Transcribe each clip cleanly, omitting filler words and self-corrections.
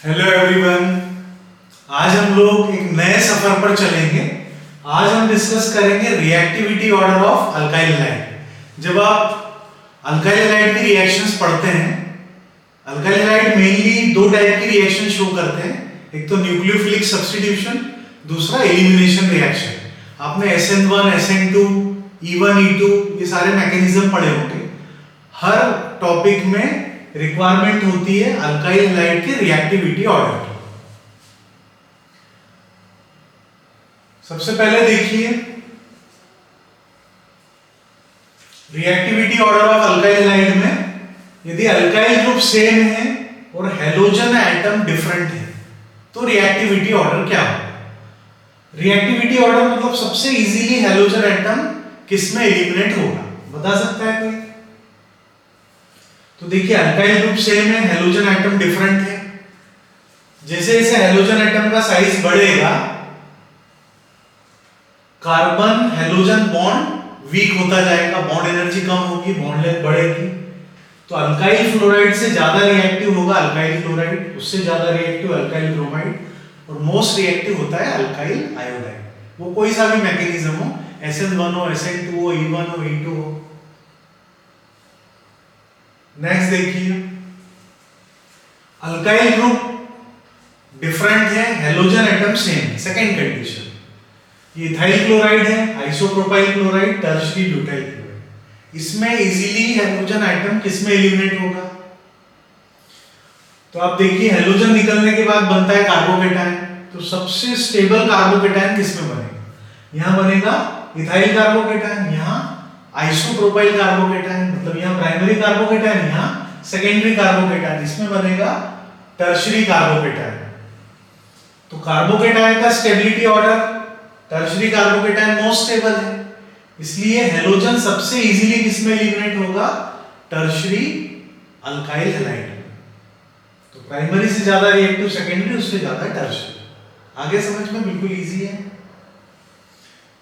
Hello everyone. आज हम लोग एक नए सफर पर चलेंगे। आज हम डिस्कस करेंगे reactivity order of alkyl halide. जब आप अल्काइल हैलाइड की रिएक्शंस पढ़ते हैं, अल्काइल हैलाइड मेनली दो टाइप की रिएक्शन शो करते हैं। एक तो न्यूक्लियोफिलिक सब्स्टिट्यूशन, दूसरा एलिमिनेशन रिएक्शन। आपने SN1, SN2, E1, E2 ये सारे मैकेनिज्म पढ़े होंगे। हर टॉपिक में रिक्वायरमेंट होती है अल्काइल हैलाइड के रिएक्टिविटी ऑर्डर की। सबसे पहले देखिए reactivity order of alkyl halide में, यदि अल्काइल ग्रुप सेम है और हैलोजन एटम डिफरेंट है तो रिएक्टिविटी ऑर्डर क्या होगा? रिएक्टिविटी ऑर्डर मतलब सबसे इजीली हैलोजन एटम किस में एलिमिनेट होगा, बता सकता है कोई? तो देखिए अल्काइल ग्रुप सेम है, हैलोजन एटम डिफरेंट है। जैसे जैसे हैलोजन एटम का साइज बढ़ेगा, कार्बन हैलोजन बॉन्ड वीक होता जाएगा, बॉन्ड एनर्जी कम होगी, बॉन्ड लेंथ बढ़ेगी। तो अल्काइल फ्लोराइड से ज्यादा रिएक्टिव होगा अल्काइल क्लोराइड, उससे ज्यादा रिएक्टिव अल्काइल ब्रोमाइड, और मोस्ट रिएक्टिव होता है अल्काइल आयोडाइड। वो कोई सा भी मैकेनिज्म हो, SN1 हो, SN2 हो, E1 हो, E2 हो। नेक्स्ट देखिए अल्काइल ग्रुप डिफरेंट है, हैलोजन एटम सेम है। सेकंड कंडीशन, ये इथाइल क्लोराइड है, isopropyl chloride, tertiary butyl chloride. इसमें इजीली हैलोजन एटम किसमें एलिमिनेट होगा? तो आप देखिए हैलोजन निकलने के बाद बनता है कार्बोकेटायन। तो सबसे स्टेबल कार्बोकेटायन किसमें बनेगा? यहां बनेगा इथाइल कार्बोकेटायन, यहां आइसोप्रोपाइल कार्बोकेटायन, मतलब यहाँ प्राइमरी कार्बोकेटायन, यहाँ सेकेंडरी कार्बोकेटायन, इसमें बनेगा टर्शियरी कार्बोकेटायन। तो कार्बोकेटायन का stability order, tertiary carbocation most stable है, इसलिए हैलोजन सबसे इजीली किसमें एलिमिनेट होगा? टर्शियरी अल्काइल हैलाइड में। तो प्राइमरी से ज्यादा रिएक्टिव सेकेंडरी, उससे ज्यादा टर्शियरी। आगे समझ में बिल्कुल इजी है।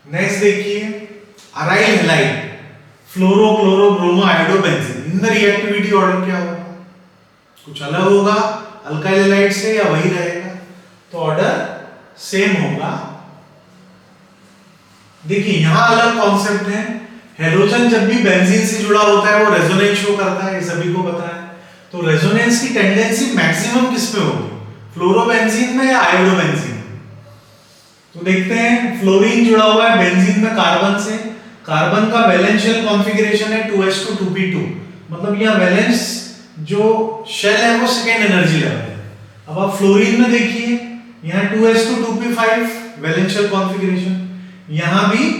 नेक्स्ट देखिए aryl halide, fluoro chloro bromo iodo benzene, इनमें रिएक्टिविटी ऑर्डर क्या होगा? कुछ अलग होगा अल्काइल हैलाइड से या वही रहेगा? तो ऑर्डर सेम होगा। देखिए यहां अलग कॉन्सेप्ट है। हैलोजन जब भी बेंजीन से जुड़ा होता है वो रेजोनेंस शो करता है, ये सभी को पता है। तो रेजोनेंस की टेंडेंसी मैक्सिमम किस में होगी? फ्लोरोबेंजीन में या आयोडोबेंजीन में? तो देखते हैं फ्लोरीन जुड़ा हुआ है बेंजीन में कार्बन से। कार्बन का वैलेंशियल कॉन्फ़िगरेशन है 2s2 2p2, मतलब यहाँ वैलेंस जो शेल है वो सेकेंड एनर्जी लेवल है। अब आप फ्लोरीन में देखिए, यहाँ 2s2 2p5 वैलेंशियल कॉन्फ़िगरेशन, यहाँ भी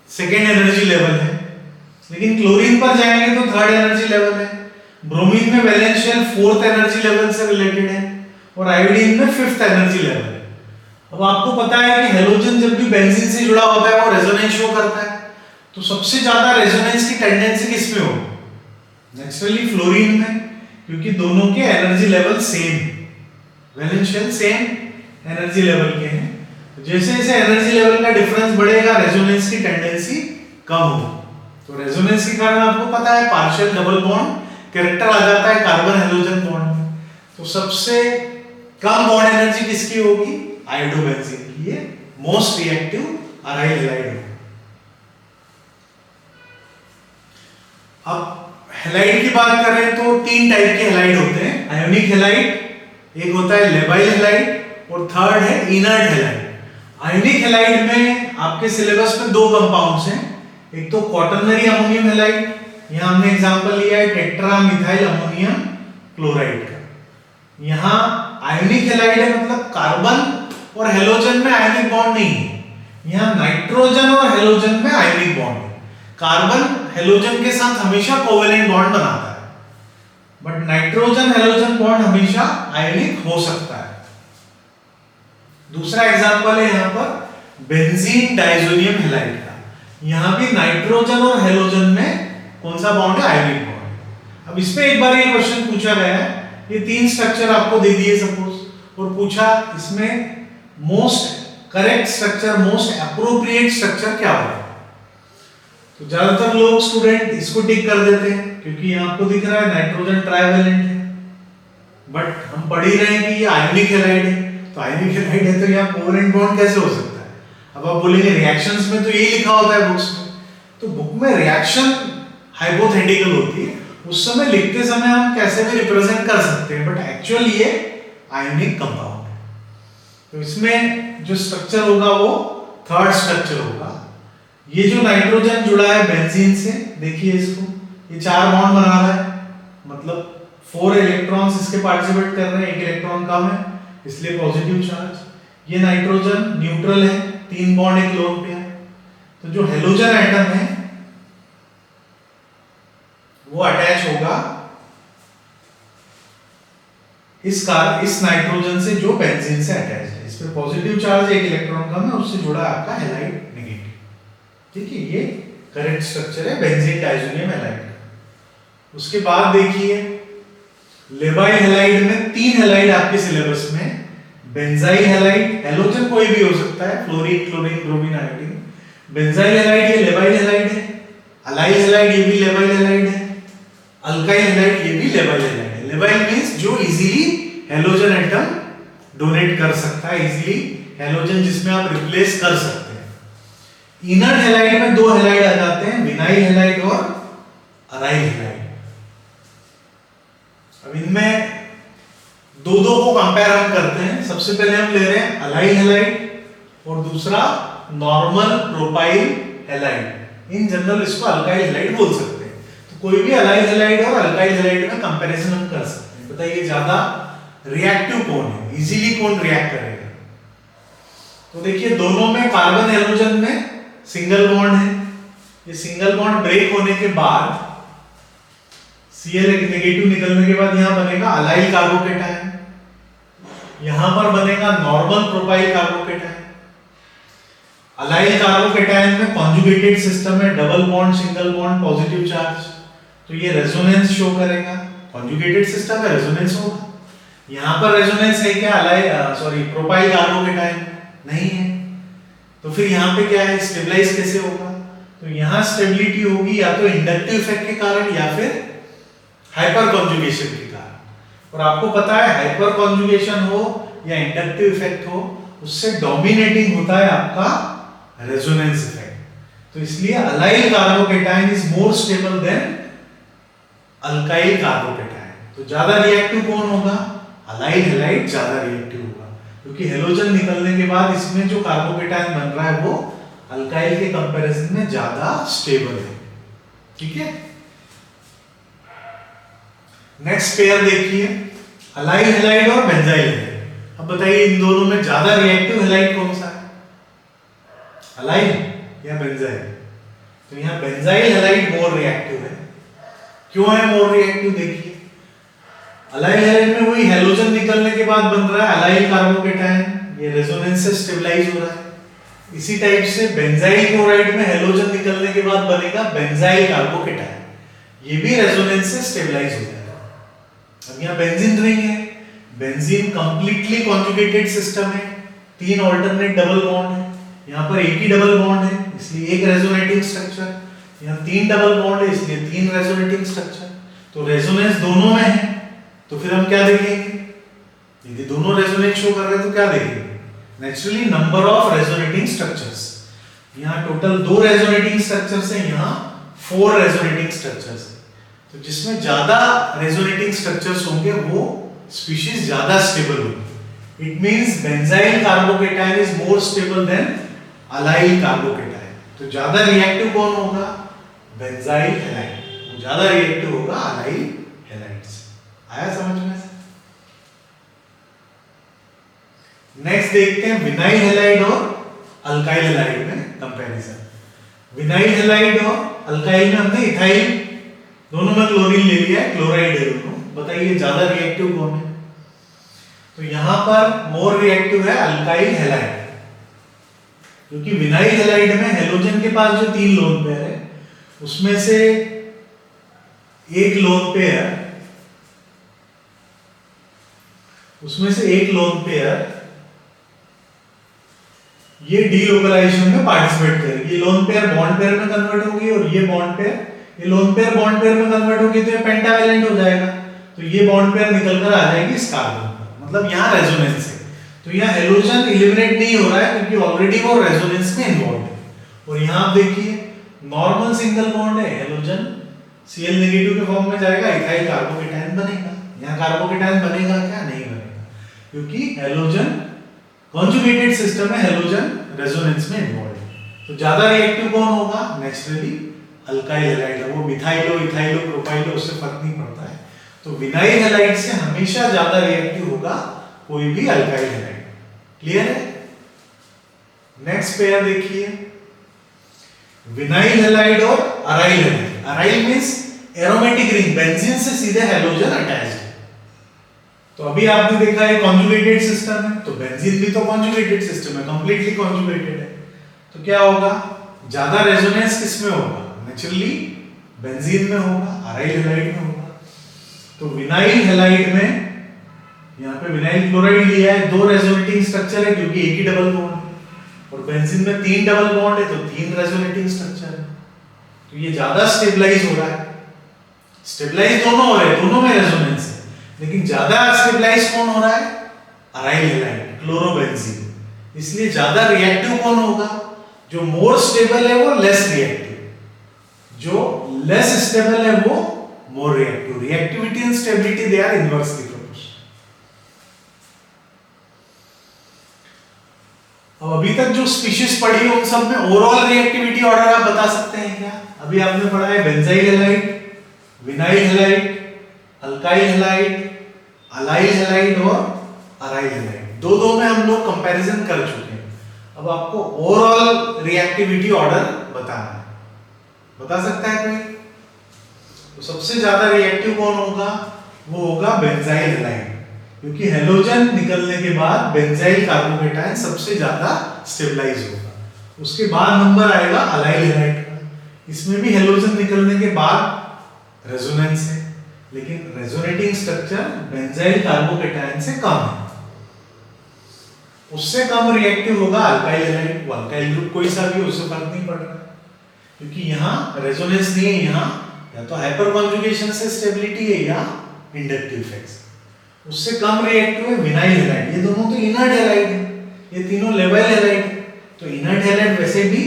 सेकेंड एनर्जी लेवल है। लेकिन क्लोरीन पर जाएंगे तो थर्ड एनर्जी लेवल है। ब्रोमीन में वैलेंशियल फोर्थ एनर्जी लेवल से रिलेटेड है, और आयोडीन में फिफ्थ एनर्जी लेवल है। अब आपको पता है कि हैलोजन जब भी बेंजीन से जुड़ा होता है वो रेजोनेंस शो करता है। तो सबसे ज्यादा रेजोनेंस की टेंडेंसी किसमें होगी? नेचुरली फ्लोरीन में, क्योंकि दोनों के एनर्जी लेवल सेम है, वैलेंशियल सेम एनर्जी लेवल के हैं। तो जैसे जैसे एनर्जी लेवल का डिफरेंस बढ़ेगा रेजोनेंस की टेंडेंसी कम होगी। तो रेजोनेंस के कारण आपको पता है पार्शियल डबल बॉन्ड कैरेक्टर आ जाता है कार्बन हैलोजन बॉन्ड में। तो सबसे कम बॉन्ड एनर्जी किसकी होगी? आयोडोबेंजीन की। ये मोस्ट रिएक्टिव अराइल हैलाइड है। अब हैलाइड की बात करें तो तीन टाइप के हैलाइड होते हैं। आयोनिक हैलाइड, एक होता है लेबाइल हैलाइड, और थर्ड है इनर्ट हैलाइड। आयोनिक हैलाइड में आपके सिलेबस में दो कंपाउंड्स हैं। एक तो क्वाटरनरी अमोनियम हैलाइड, यहाँ हमने एग्जांपल लिया है टेट्रा मिथाइल अमोनियम क्लोराइड का। यहाँ आयोनिक हैलाइड है, मतलब कार्बन और हैलोजन में आयोनिक बॉन्ड नहीं है। यहाँ नाइट्रोजन और हैलोजन में आयोनिक बॉन्ड है। कार्बन हैलोजन के साथ हमेशा कोवेलेंट बॉन्ड बनाता है, बट नाइट्रोजन हैलोजन बॉन्ड हमेशा आयोनिक हो सकता है। दूसरा एग्जांपल है यहाँ पर बेंजीन डाइजोनियम हैलाइड का। यहाँ भी नाइट्रोजन और हैलोजन में कौन सा बॉन्ड है? Ionic bond. अब इस पे एक बार ये क्वेश्चन पूछा गया है, ये तीन स्ट्रक्चर आपको दे दिए सपोज, और पूछा इसमें most correct structure, most appropriate structure क्या होगा? तो ज्यादातर लोग स्टूडेंट इसको टिक कर देते हैं, क्योंकि यहाँ आपको दिख रहा है नाइट्रोजन ट्राइवेलेंट है, बट हम पढ़ ही रहे हैं कि ये आयनिक हैलाइड है, तो आयनिक हैलाइड है तो यहाँ कोवेलेंट बॉन्ड कैसे हो सकता है? अब आप बोलेंगे रिएक्शंस में तो यही लिखा होता है बुक्स में, तो बुक में रिएक्शन हाइपोथेटिकल होती है, उस समय लिखते समय हम कैसे भी रिप्रेजेंट कर सकते हैं, बट एक्चुअल ये आयनिक कंपाउंड है। तो इसमें जो स्ट्रक्चर होगा वो थर्ड स्ट्रक्चर होगा। ये जो नाइट्रोजन जुड़ा है बेंजीन से, देखिए इसको, ये 4 बॉन्ड बना रहा है, मतलब 4 इलेक्ट्रॉन्स इसके पार्टिसिपेट कर रहे हैं, 1 इलेक्ट्रॉन कम है इसलिए पॉजिटिव चार्ज। ये नाइट्रोजन न्यूट्रल है, 3 बॉन्ड 1 लोन पे है। तो जो हेलोजन एटम है वो अटैच होगा इस नाइट्रोजन से जो बेंजीन से अटैच है। इस पे पॉजिटिव चार्ज 1 इलेक्ट्रॉन कम है, उससे जुड़ा आपका हैलाइड नेगेटिव। ठीक है, ये करेक्ट स्ट्रक्चर है बेंजीन डाइज़ोनियम हैलाइड का। उसके बाद देखिए लेबाइल हैलाइड में 3 हैलाइड आपके सिलेबस में, बेंजाइल हैलाइड, हैलोजन कोई भी हो सकता है, fluorine, chlorine, bromine, iodine. Benzyl halide ये लेबाइल हैलाइड है, अलाइल हैलाइड ये भी लेबाइल हैलाइड है, अल्काइल हैलाइड ये भी लेबाइल हैलाइड है। लेबाइल मींस जो इजीली हैलोजन एटम डोनेट कर सकता है, इजीली हैलोजन जिसमें आप रिप्लेस कर सकते हैं। इनर्ट हैलाइड में 2 हैलाइड आ जाते हैं, विनाइल हैलाइड और अराइल हैलाइड। अब इनमें दो को कंपेयर हम करते हैं। सबसे पहले हम ले रहे हैं अलाइल हैलाइड और दूसरा normal propyl halide. In general इसको अल्काइल हैलाइड बोल सकते हैं। तो कोई भी अलाइल हैलाइड और अल्काइल हैलाइड में कंपैरिजन हम कर सकते हैं। बताइए ज्यादा रिएक्टिव कौन है, इजीली कौन रिएक्ट करेगा? तो देखिए दोनों में कार्बन हैलोजन में सिंगल बॉन्ड है। ये सिंगल बॉन्ड ब्रेक होने के बाद Cl नेगेटिव निकलने के बाद यहां बनेगा अलाइल कार्बोकेटायन, यहां पर बनेगा normal propyl carbocation. Allyl carbocation में कॉन्जुगेटेड सिस्टम है, double bond, single bond, positive charge, तो ये रेजोनेंस शो करेगा। कॉन्जुगेटेड सिस्टम है, रेजोनेंस होगा। यहां पर रेजोनेंस है क्या प्रोपाइल कार्बोकेटायन? नहीं है। तो फिर यहां पे क्या है, स्टेबलाइज कैसे होगा? तो यहां स्टेबिलिटी होगी या तो इंडक्टिव इफेक्ट के कारण या फिर हाइपर कॉन्जुगेशन के कारण। और आपको पता है हाइपर कॉन्जुगेशन हो या इंडक्टिव इफेक्ट हो, उससे डोमिनेटिंग होता है आपका रेजोनेंस इफेक्ट। तो इसलिए allyl carbocation is more stable then alkyl carbocation. तो ज्यादा रिएक्टिव कौन होगा? अलाइल हैलाइड ज्यादा रिएक्टिव होगा, क्योंकि हेलोजन निकलने के बाद इसमें जो कार्बोकेटायन बन रहा है वो अल्काइल के कंपैरिजन में ज्यादा स्टेबल है। ठीक है, नेक्स्ट पेयर देखिए, अलाइल हैलाइड और बेंजाइल हैलाइड। अब बताइए इन दोनों में ज्यादा रिएक्टिव हैलाइड कौन सा है, अलाइल या बेंजाइल? तो यहां बेंजाइल हैलाइड मोर रिएक्टिव है। क्यों है मोर रिएक्टिव? देखिए अलाइल हैलाइड में वही हैलोजन निकलने के बाद बन रहा है अलाइल कार्बोकेटायन, ये रेजोनेंस से स्टेबलाइज हो रहा है। इसी टाइप से बेंजाइल क्लोराइड में हैलोजन निकलने के बाद बनेगा बेंजाइल कार्बोकेटायन, ये भी रेजोनेंस से स्टेबलाइज हो जाएगा। अब यहाँ बेंजीन नहीं है, बेंजीन कंप्लीटली कॉन्जुगेटेड सिस्टम है, 3 अल्टरनेट डबल बॉन्ड है। यहाँ पर एक ही डबल बॉन्ड है इसलिए एक रेजोनेटिंग स्ट्रक्चर, यहाँ 3 डबल बॉन्ड है इसलिए 3 रेजोनेटिंग स्ट्रक्चर। तो रेजोनेंस दोनों में है, तो फिर हम क्या देखेंगे? यदि दोनों रेजोनेंस शो कर रहे हैं तो क्या देखेंगे? Naturally number of resonating structures. यहाँ टोटल 2 रेजोनेटिंग स्ट्रक्चर्स हैं, यहाँ 4 रेजोनेटिंग स्ट्रक्चर्स हैं। तो जिसमें ज्यादा रेजोनेटिंग स्ट्रक्चर्स होंगे वो स्पीशीज ज्यादा स्टेबल होगी। It means benzyl carbocation is more stable then allyl carbocation. तो ज्यादा रिएक्टिव कौन होगा? Benzyl halide. वो ज्यादा रिएक्टिव होगा अलाइल हैलाइड से। आया समझ में? नेक्स्ट देखते हैं विनाइल हैलाइड और अल्काइल हैलाइड में कंपैरिजन। विनाइल हैलाइड और अल्काइल में हमने इथाइल, दोनों में क्लोरीन ले लिया है, क्लोराइड है दोनों। बताइए ज्यादा रिएक्टिव कौन है? तो यहां पर मोर रिएक्टिव है अल्काइल हैलाइड, क्योंकि विनाइल हैलाइड में हेलोजन के पास जो 3 लोन पेयर है उसमें से एक लोन पेयर ये डीलोकलाइजेशन में पार्टिसिपेट करेगी। ये लोन पेयर बॉन्ड पेयर में कन्वर्ट होगी और ये बॉन्ड पेयर, ये लोन पेयर बॉन्ड पेयर में कन्वर्ट होगी तो ये पेंटावैलेंट हो जाएगा। तो ये बॉन्ड पेयर निकल कर आ जाएगी इस कार्बन पर, मतलब यहाँ रेजोनेंस है। तो यहाँ हेलोजन एलिमिनेट नहीं हो रहा है क्योंकि ऑलरेडी वो रेजोनेंस में इन्वॉल्व है। और यहाँ आप देखिए नॉर्मल सिंगल बॉन्ड है, हेलोजन Cl नेगेटिव के फॉर्म में जाएगा, इथाइल कार्बोकेटायन बनेगा। यहाँ कार्बोकेटायन बनेगा क्या? नहीं बनेगा, क्योंकि हेलोजन कॉन्जुगेटेड सिस्टम है, हेलोजन रेजोनेंस में इन्वॉल्व है। तो ज्यादा रिएक्टिव कौन होगा? नेचुरली अल्काइल हैलाइड है, वो मिथाइलो इथाइलो प्रोपाइलो उससे फर्क नहीं पड़ता है। तो विनाइल हैलाइड से हमेशा ज्यादा रिएक्टिव होगा कोई भी अल्काइल हैलाइड। क्लियर है? नेक्स्ट पेयर देखिए, विनाइल हैलाइड और aryl halide. Aryl means aromatic ring, benzene से सीधे हेलोजन अटैच्ड है। तो अभी आपने देखा है कॉन्जुगेटेड सिस्टम है, तो बेंजीन भी तो कॉन्जुगेटेड सिस्टम है, कंप्लीटली कॉन्जुगेटेड है। तो क्या होगा? ज्यादा रेजोनेंस किसमें होगा? नेचुरली बेंजीन में होगा, अराइल हैलाइड में होगा। तो विनाइल हैलाइड में यहाँ पे विनाइल क्लोराइड लिया है, 2 रेजोनेटिंग स्ट्रक्चर है क्योंकि एक ही डबल बॉन्ड है, और बेंजीन में 3 डबल बॉन्ड है तो 3 रेजोनेटिंग स्ट्रक्चर है। तो ये ज्यादा स्टेबलाइज हो रहा है, स्टेबलाइज दोनों हो रहे हैं, दोनों में रेजोनेंस है, लेकिन ज्यादा स्टेबलाइज कौन हो रहा है? Aryl halide, chlorobenzene. इसलिए ज्यादा रिएक्टिव कौन होगा? जो मोर स्टेबल है वो लेस रिएक्टिव, जो लेस स्टेबल है वो more reactive. Reactivity and stability they are inversely proportional. अब अभी तक जो स्पीशीज पढ़ी है उन सब में ओवरऑल रिएक्टिविटी ऑर्डर आप बता सकते हैं क्या? अभी आपने पढ़ा है benzyl halide, vinyl halide, alkyl halide, allyl halide और अराइल हैलाइड। दो में हम लोग कंपैरिजन कर चुके हैं। अब आपको ओवरऑल रिएक्टिविटी ऑर्डर बताना है, बता सकता है कोई? तो सबसे ज्यादा रिएक्टिव कौन होगा? वो होगा बेंजाइल हैलाइड, क्योंकि हेलोजन निकलने के बाद बेंजाइल कार्बोकेटायन सबसे ज्यादा स्टेबलाइज होगा। उसके बाद नंबर आएगा अलाइल हैलाइड का। इसमें भी हेलोजन निकलने के बाद रेजोनेंस है, लेकिन रेजोनेटिंग स्ट्रक्चर बेंजाइल कार्बोकेटायन से कम है। उससे कम रिएक्टिव होगा अल्काइल हैलाइड। वो अल्काइल ग्रुप कोई सा भी, उससे फर्क नहीं पड़ रहा, क्योंकि यहाँ रेजोनेंस नहीं है, यहाँ या तो हाइपर कॉन्जुगेशन से स्टेबिलिटी है या इंडक्टिव इफेक्ट्स। उससे कम रिएक्टिव है विनाइल हैलाइड। ये दोनों तो इनर्ट हैलाइड है, ये तीनों लेवाइल हैलाइड है। तो इनर्ट हैलाइड वैसे भी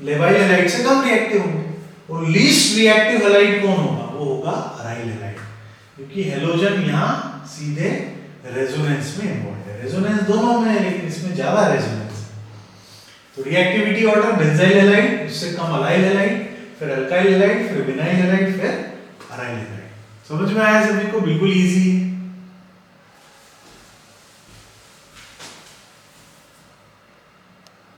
लेवाइल हैलाइड से कम रिएक्टिव होंगे। और लीस्ट रिएक्टिव हैलाइड कौन होगा? वो होगा अराइल हैलाइड, क्योंकि हेलोजन यहाँ सीधे रेजोनेंस में इन्वॉल्व है। रेजोनेंस दोनों में है, लेकिन इसमें ज्यादा रेजोनेंस है। तो रिएक्टिविटी ऑर्डर बेंजाइल हैलाइड, उससे कम अलाइल हैलाइड, फिर अल्काइल हैलाइड, फिर विनाइल हैलाइड, फिर अराइल हैलाइड। समझ में आया सभी को? बिल्कुल इजी है।